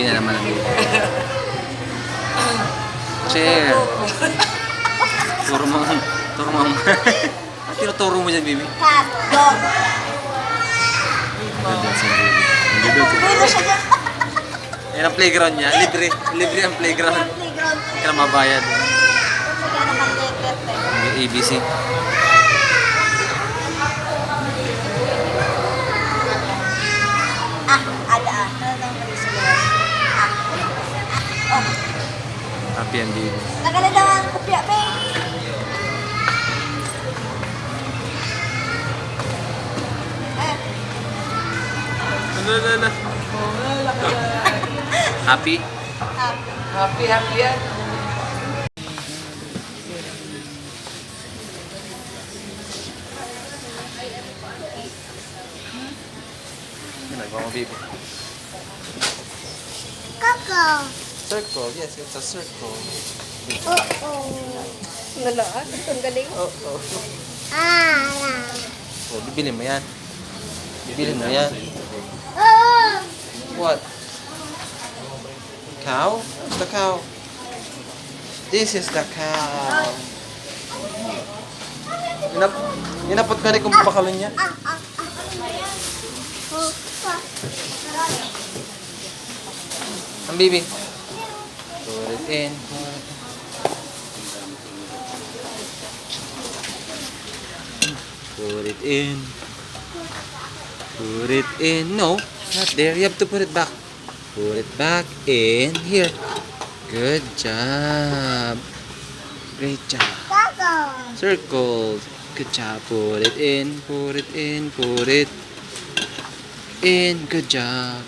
baby na naman ang baby. Chair. Turo mo. Ano tinuturo mo dyan, baby? Cat, dog. Ganda sa baby. Ang ganda. Pwede siya dyan. Yan ang playground niya. Libre ang playground. Playground. Hindi ka na mabayad. Kaya naman letter eh. ABC. Ada. Ano nang mali sa loob? Oh. Happy ang baby. Nagana daw ang kopya, pe. Happy? Happy yan. Ginagawa mo, baby. Coco. Circle. Yes, it's a circle. Nalaat? Ang galing. Oh. Ah. Oh, bibili mo yan. Bibili mo yan. What? Cow? What's the cow? This is the cow. Inapot ka rin kung pakalon niya. Ang baby. Put it in. Put it in. Put it in. No, not there. You have to put it back. Put it back in here. Good job. Great job. Circles. Good job. Put it in. Put it in. Put it in. Good job.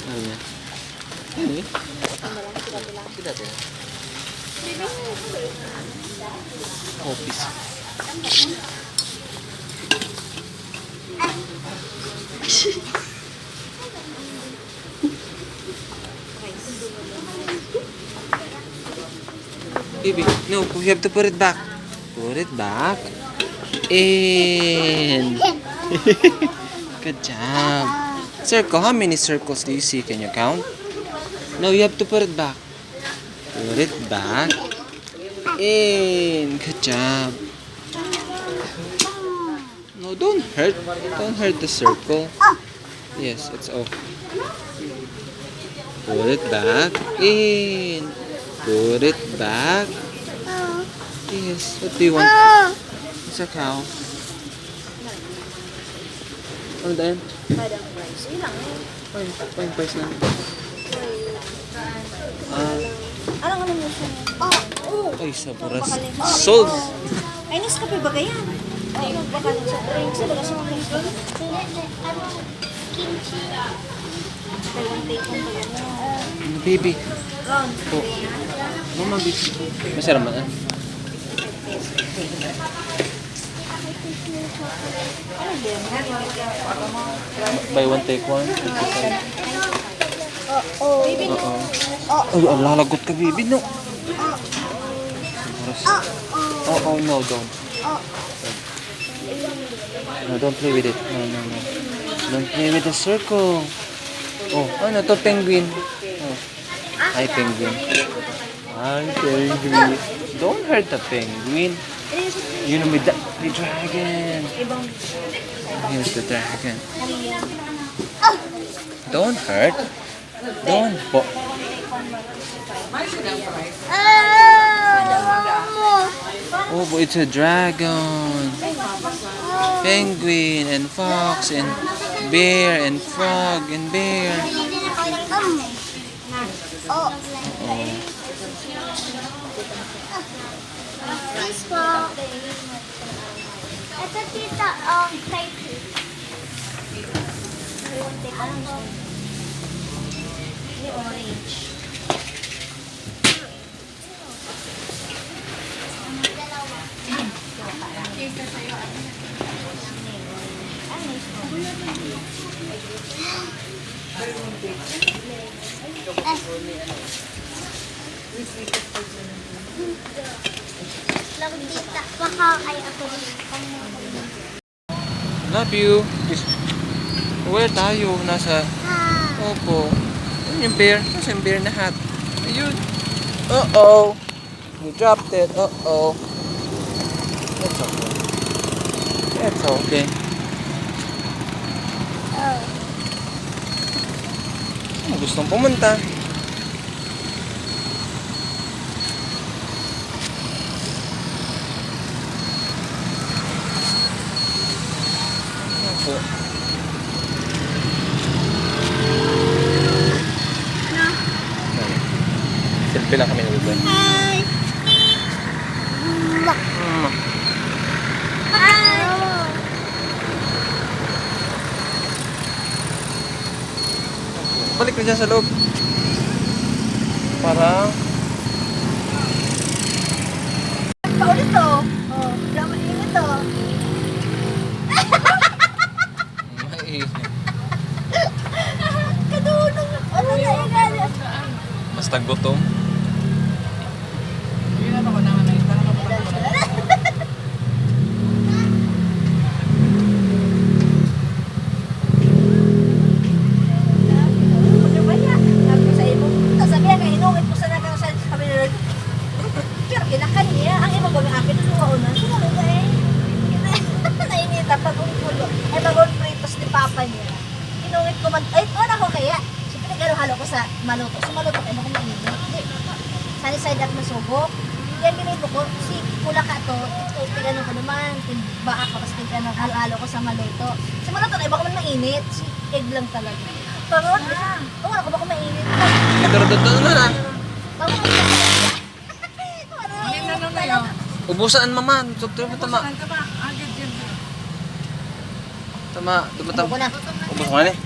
Ano yan? Ano yun? Sila din. Office. Baby, no, you have to put it back. Put it back. In. Good job. Circle, how many circles do you see? Can you count? No, you have to put it back. Put it back. In. Good job. No, don't hurt. Don't hurt the circle. Yes, it's off. Put it back. In. Put it back. Yes. What do you want? It's a cow. Ano dahil? Madam Price. Ilang eh. Fine price na. Ano mo siya? Ay, saburas. Sold! Ay, Nescafe ba yan? Ano baka din sa drink? Sa baga sa mga Nescafe? Kimchi. Dalawang take mo ba yan? Ano, baby? Round. Po. Mama, baby. Masarap man, ah? Ano din? Buy one, take one. Baby, Oo. Ay, lalagot ka, baby. No. Saburas. Oh, no, don't. No, don't play with it. No. Don't play with the circle. Oh, ano to, penguin? Oh. Hi, penguin. Hi, penguin. Don't hurt the penguin. You know, the dragon. Here's the dragon. Don't hurt. Don't. Oh, but it's a dragon. Penguin and fox and bear and frog and bear. Oh. Ito tita, type. Ini orange. ako dito. Baka ay ako dito. Love you. Where tayo? Nasa... Ah. Opo. Ayun yung bear. Nasa yung bear na hat. Ayun. Uh-oh. You dropped it. Uh-oh. It's okay. It's okay. Oh. Saan mo gustong pumunta? Opo. Selfie lang kami ni Bebe. Hi. Mm. Hi. Balik na dyan sa loob. Para... Paulit to. Oh, drama init to. Mainit. Kadunong. Ano na igali? Basta gutom. Ano ba yan? Sabi ko sa imo. Tapos sabi niya, hinungit mo sa nagang sa kami na pero kinakain niya. Ang ibang bagang akin, tuwa na. Sumunod na eh. Nainita pag ulo. Ay bagong pritos ni papa niya. Hinungit ko man. Ay, ano ko kaya? Siyempre nag-halo ko sa maluto. Sa maluto kayo, kung mainit. Hindi. Sunny side up na subo. Yan ginito ko. Si pula ka to. Ito, tigano ko naman. Timba ako. Tapos tigano, halo ko sa maluto. Sa maluto na, baka man mainit. Si egg lang talaga. Pagod. Oo, ako baka mainit. Ito na. Baka mainit. Ubusan mama. Tama. Tama. Ako na. Ubus mo na eh.